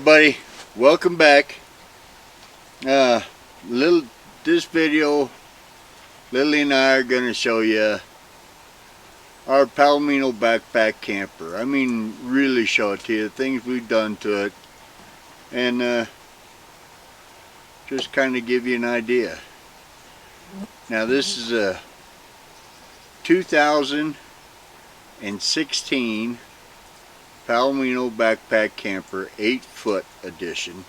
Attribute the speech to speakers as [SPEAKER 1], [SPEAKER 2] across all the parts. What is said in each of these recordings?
[SPEAKER 1] everybody, welcome back. This video, Lily and I are going to show you our Palomino backpack camper. I mean, really show it to you, things we've done to it, and just kind of give you an idea. Now this is a 2016 Palomino backpack camper 8-foot edition.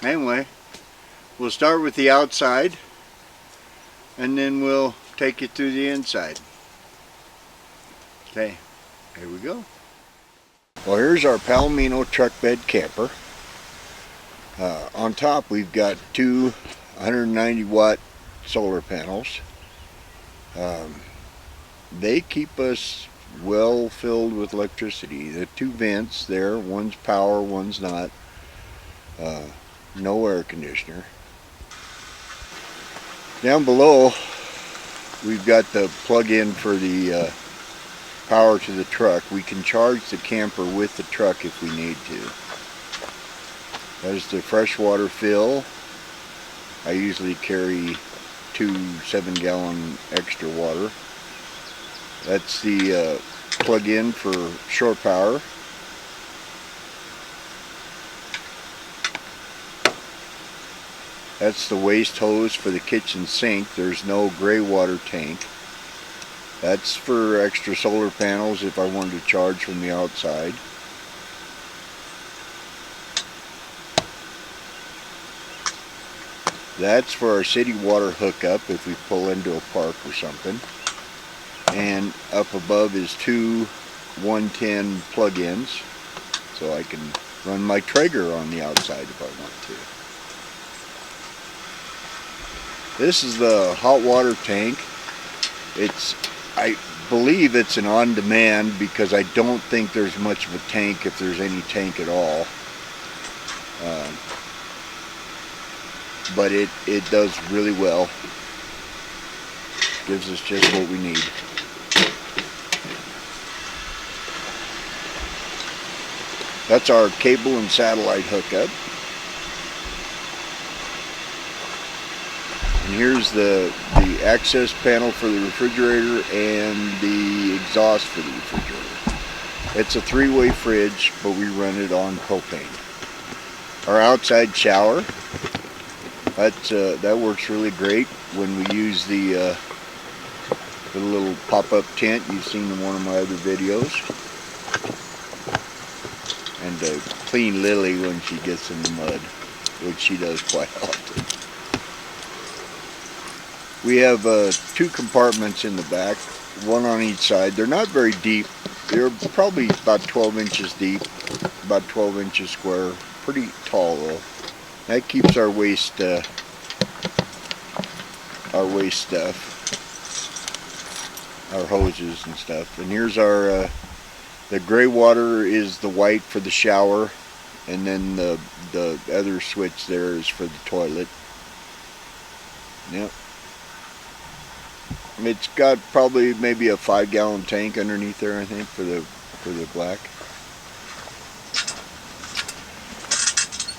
[SPEAKER 1] Anyway, we'll start with the outside and then we'll take you through the inside. Okay, here we go. Well, here's our Palomino truck bed camper. On top we've got two 190 watt solar panels. They keep us well filled with electricity. The two vents there, one's power, one's not. No air conditioner. Down below we've got the plug-in for the power to the truck. We can charge the camper with the truck if we need to. There's the freshwater fill. I usually carry 2 7-gallon extra water. That's the plug-in for shore power. That's the waste hose for the kitchen sink. There's no gray water tank. That's for extra solar panels if I wanted to charge from the outside. That's for our city water hookup if we pull into a park or something. And up above is two 110 plug-ins, so I can run my Traeger on the outside if I want to. This is the hot water tank. I believe it's an on-demand because I don't think there's much of a tank, if there's any tank at all. But it does really well. Gives us just what we need. That's our cable and satellite hookup. And here's the access panel for the refrigerator and the exhaust for the refrigerator. It's a 3-way fridge, but we run it on propane. Our outside shower, that works really great when we use the little pop-up tent you've seen in one of my other videos. And to clean Lily when she gets in the mud, which she does quite often. We have 2 compartments in the back, one on each side. They're not very deep. They're probably about 12 inches deep, about 12 inches square. Pretty tall though. That keeps our waste stuff, our hoses and stuff. And here's our the gray water is the white for the shower, and then the other switch there is for the toilet. Yep. It's got probably maybe a 5-gallon tank underneath there, I think, for the black.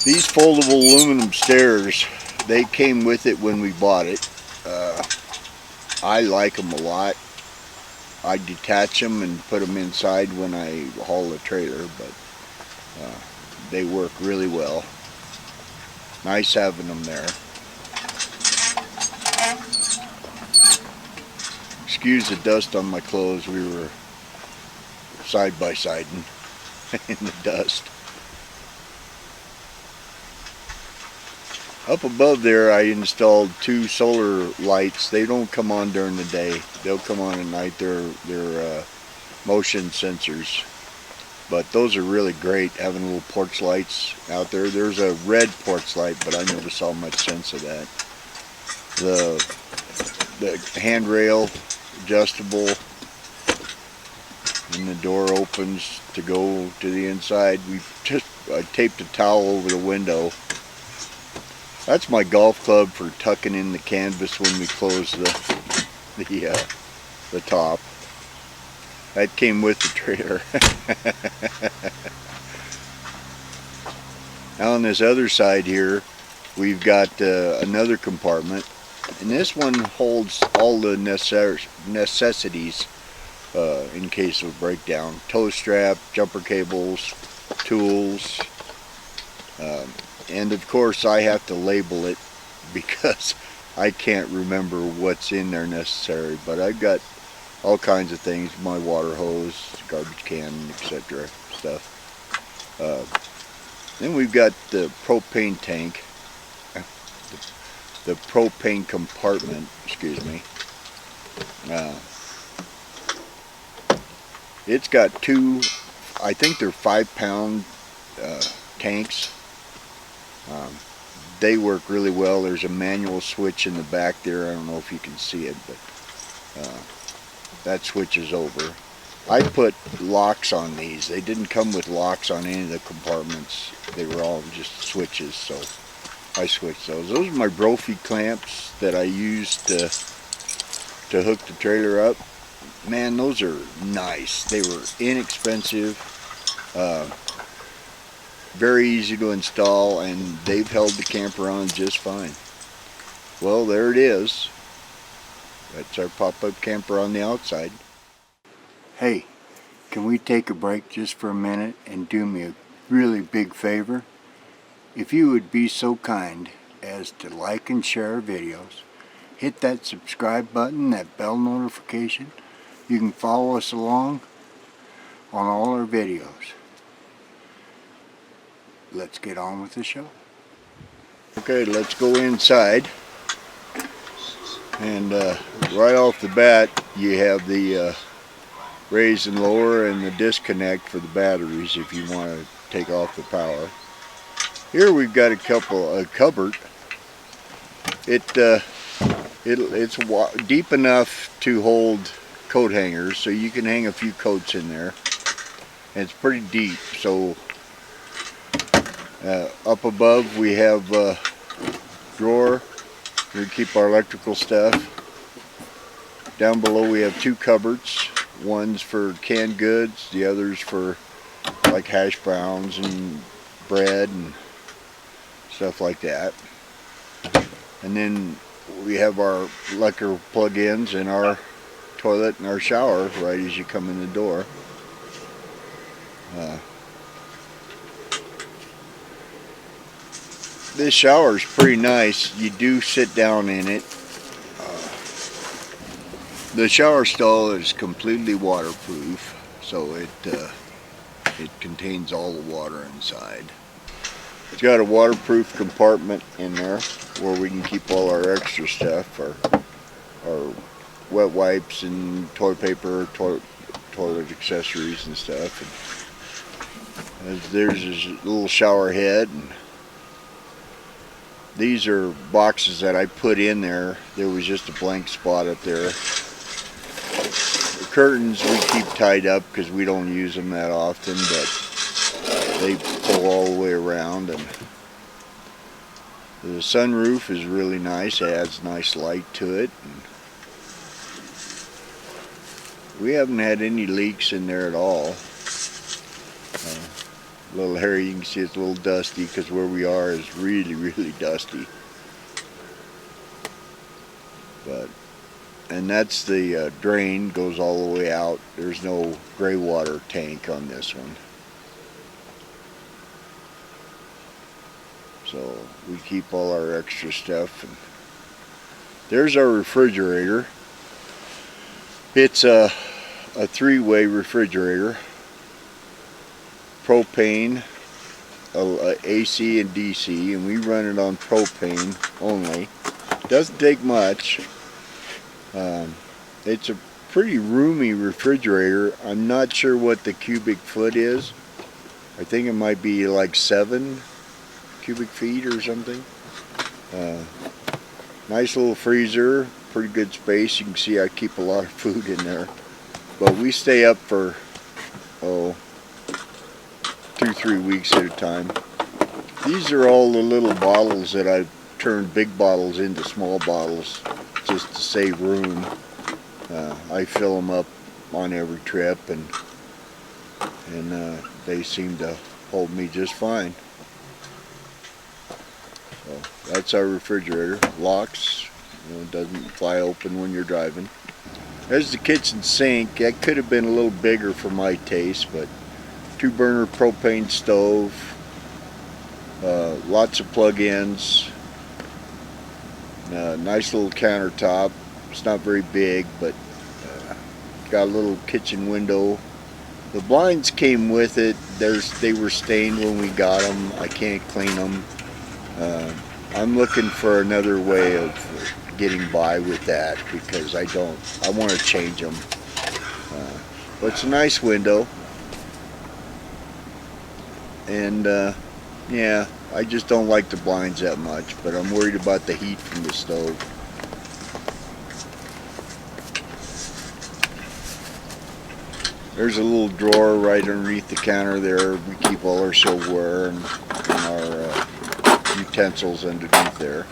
[SPEAKER 1] These foldable aluminum stairs, they came with it when we bought it. I like them a lot. I detach them and put them inside when I haul the trailer, but they work really well. Nice having them there. Excuse the dust on my clothes. We were side by side in the dust. Up above there I installed 2 solar lights. They don't come on during the day. They'll come on at night. They're motion sensors. But those are really great, having little porch lights out there. There's a red porch light, but I never saw much sense of that. The handrail, adjustable, and the door opens to go to the inside. I taped a towel over the window. That's my golf club for tucking in the canvas when we close the top. That came with the trailer. Now on this other side here, we've got another compartment, and this one holds all the necessities in case of breakdown. Tow strap, jumper cables, tools, and of course I have to label it because I can't remember what's in there necessary, but I've got all kinds of things, my water hose, garbage can, etc. stuff. Then we've got the propane tank, the propane compartment, excuse me. It's got two, I think they're 5-pound tanks. They work really well. There's a manual switch in the back there. I don't know if you can see it, but that switches over. I put locks on these. They didn't come with locks on any of the compartments. They were all just switches, so I switched those. Those are my Brophy clamps that I used to hook the trailer up. Man, those are nice. They were inexpensive, very easy to install, and they've held the camper on just fine. Well, there it is. That's our pop-up camper on the outside. Hey, can we take a break just for a minute and do me a really big favor? If you would be so kind as to like and share our videos, hit that subscribe button, that bell notification. You can follow us along on all our videos. Let's get on with the show. Okay, let's go inside. And right off the bat, you have the raise and lower and the disconnect for the batteries if you want to take off the power. Here we've got a cupboard. It's deep enough to hold coat hangers, so you can hang a few coats in there. And it's pretty deep, so up above we have a drawer where we keep our electrical stuff. Down below we have two cupboards. One's for canned goods, the other's for like hash browns and bread and stuff like that. And then we have our electrical plug-ins and our toilet and our shower right as you come in the door. This shower is pretty nice. You do sit down in it. The shower stall is completely waterproof, so it contains all the water inside. It's got a waterproof compartment in there where we can keep all our extra stuff, our wet wipes and toilet paper, toilet accessories and stuff. And there's this little shower head. And these are boxes that I put in there. There was just a blank spot up there. The curtains we keep tied up because we don't use them that often, but they pull all the way around. And the sunroof is really nice. It adds nice light to it. And we haven't had any leaks in there at all. A little hairy, you can see it's a little dusty because where we are is really, really dusty. And that's the drain, goes all the way out. There's no gray water tank on this one. So we keep all our extra stuff. And there's our refrigerator. It's a three-way refrigerator. Propane, AC and DC, and we run it on propane only. Doesn't take much. It's a pretty roomy refrigerator. I'm not sure what the cubic foot is. I think it might be like 7 cubic feet or something. Nice little freezer, pretty good space. You can see I keep a lot of food in there. But we stay up for 2-3 weeks at a time. These are all the little bottles that I've turned big bottles into small bottles just to save room. I fill them up on every trip, and they seem to hold me just fine. So that's our refrigerator. Locks, doesn't fly open when you're driving. There's the kitchen sink. That could have been a little bigger for my taste, but 2-burner propane stove, lots of plug-ins, nice little countertop. It's not very big, but got a little kitchen window. The blinds came with it. They were stained when we got them. I can't clean them. I'm looking for another way of getting by with that, because I want to change them. But it's a nice window, and yeah, I just don't like the blinds that much, but I'm worried about the heat from the stove. There's a little drawer right underneath the counter there. We keep all our silverware and our utensils underneath there.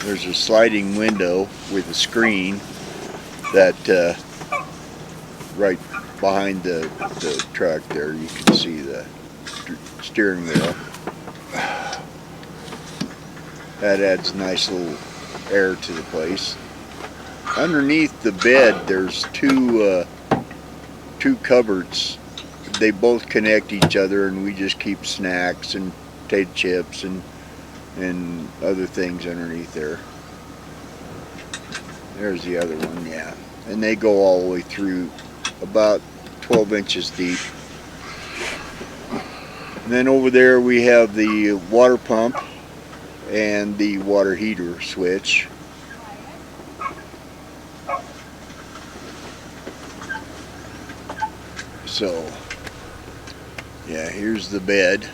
[SPEAKER 1] There's a sliding window with a screen that right behind the truck there, you can see the steering wheel. That adds nice little air to the place. Underneath the bed, there's two cupboards. They both connect each other, and we just keep snacks and potato chips and other things underneath there. There's the other one, yeah. And they go all the way through, about 12 inches deep. And then over there we have the water pump and the water heater switch. So, yeah, here's the bed.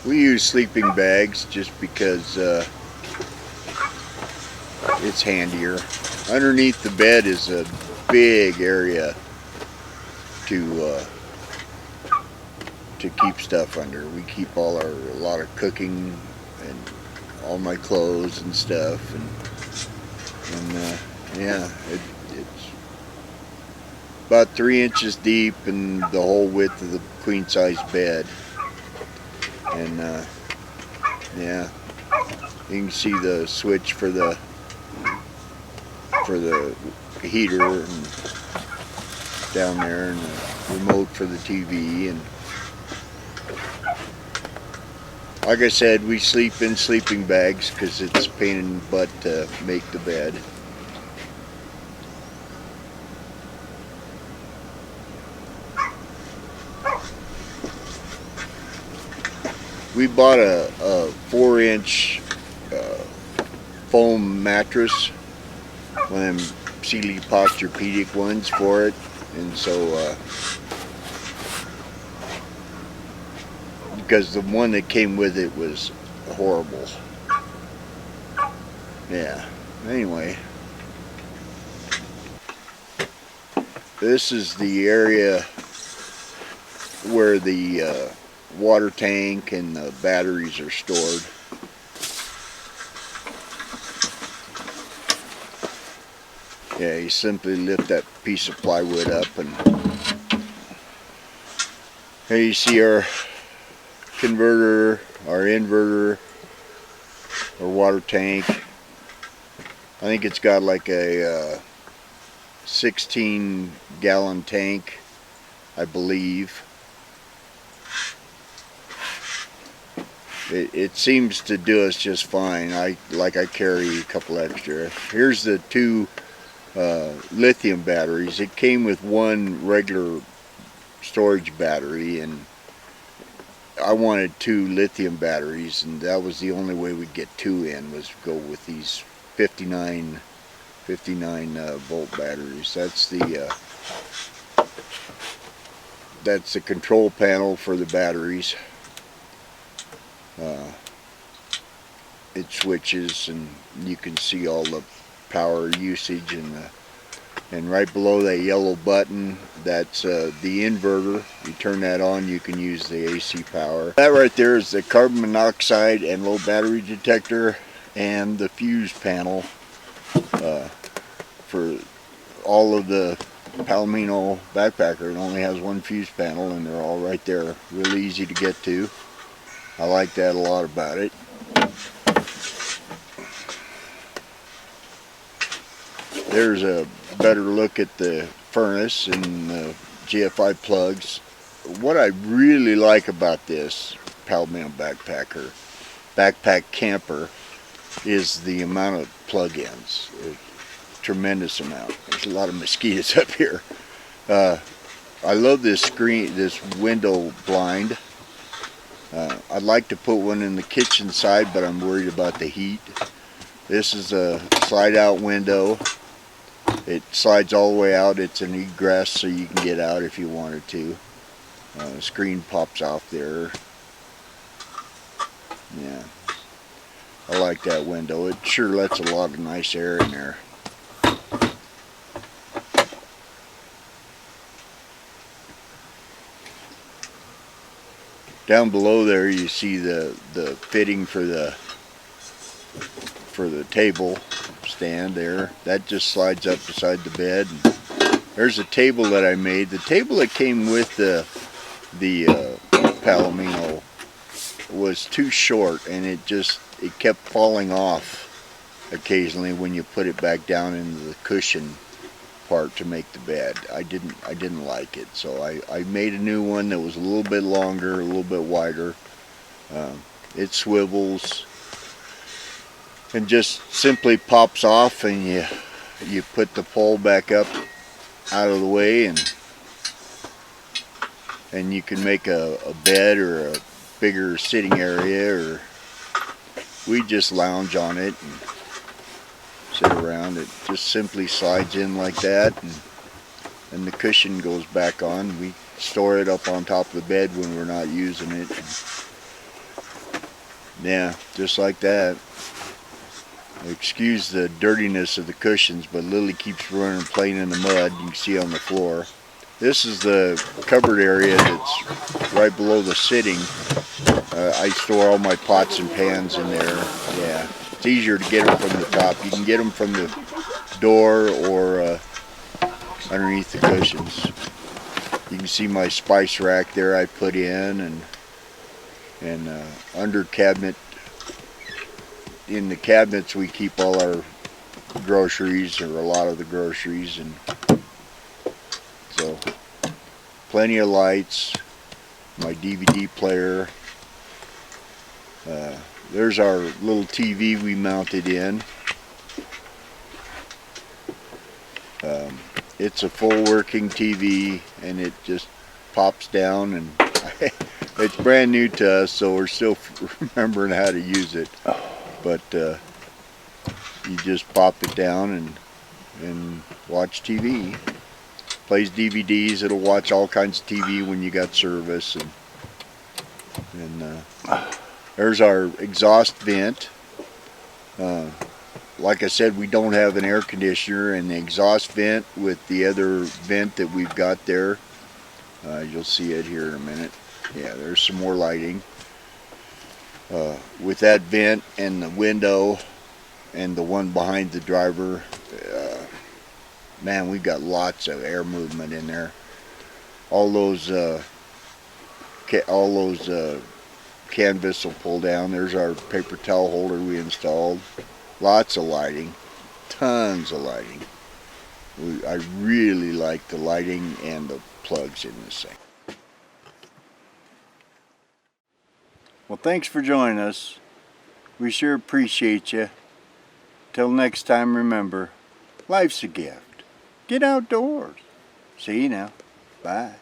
[SPEAKER 1] We use sleeping bags just because it's handier. Underneath the bed is a big area to keep stuff under. We keep a lot of cooking and all my clothes and stuff, and yeah, it's about 3 inches deep and the whole width of the queen size bed. And yeah, you can see the switch for the heater and down there, and the remote for the TV. And like I said, we sleep in sleeping bags because it's a pain in the butt to make the bed. We bought a 4-inch foam mattress, one of them Sealy Posturepedic ones for it, and so because the one that came with it was horrible. Yeah, anyway, this is the area where the water tank and the batteries are stored. Yeah, you simply lift that piece of plywood up, and here you see our converter, our inverter, our water tank. I think it's got like a 16-gallon tank, I believe. It seems to do us just fine. I carry a couple extra. Here's the two lithium batteries. It came with one regular storage battery, and I wanted 2 lithium batteries, and that was the only way we'd get 2 in, was go with these 59 volt batteries. That's the control panel for the batteries. It switches, and you can see all the power usage and And right below that yellow button, that's the inverter. You turn that on, you can use the AC power. That right there is the carbon monoxide and low battery detector and the fuse panel for all of the Palomino backpacker. It only has one fuse panel and they're all right there. Really easy to get to. I like that a lot about it. There's a better look at the furnace and the GFI plugs. What I really like about this Palomino backpack camper is the amount of plug-ins. Tremendous amount. There's a lot of mosquitoes up here. I love this screen, this window blind. I'd like to put one in the kitchen side, but I'm worried about the heat. This is a slide-out window. It slides all the way out. It's an egress, so you can get out if you wanted to. The screen pops off there. Yeah, I like that window. It sure lets a lot of nice air in there. Down below there you see the fitting for the table stand there. That just slides up beside the bed. And there's a table that I made. The table that came with the Palomino was too short, and it kept falling off occasionally when you put it back down into the cushion part to make the bed. I didn't like it, so I made a new one that was a little bit longer, a little bit wider. It swivels and just simply pops off, and you put the pole back up out of the way, and you can make a bed or a bigger sitting area, or we just lounge on it and sit around. It just simply slides in like that, and the cushion goes back on. We store it up on top of the bed when we're not using it. Yeah, just like that. Excuse the dirtiness of the cushions, but Lily keeps running and playing in the mud. You can see on the floor. This is the cupboard area that's right below the sitting. I store all my pots and pans in there. Yeah, it's easier to get them from the top. You can get them from the door or underneath the cushions. You can see my spice rack there I put in, and under cabinet. In the cabinets we keep all our groceries, or a lot of the groceries, and so plenty of lights, my DVD player. There's our little TV we mounted in. It's a full working TV, and it just pops down, and it's brand new to us, so we're still remembering how to use it. But you just pop it down and watch TV. Plays DVDs. It'll watch all kinds of TV when you got service. And there's our exhaust vent. Like I said, we don't have an air conditioner, and the exhaust vent with the other vent that we've got there. You'll see it here in a minute. Yeah, there's some more lighting. With that vent and the window and the one behind the driver, man, we've got lots of air movement in there. All those canvas will pull down. There's our paper towel holder we installed. Lots of lighting, tons of lighting. I really like the lighting and the plugs in this thing. Well, thanks for joining us. We sure appreciate you. Till next time, remember, life's a gift. Get outdoors. See you now. Bye.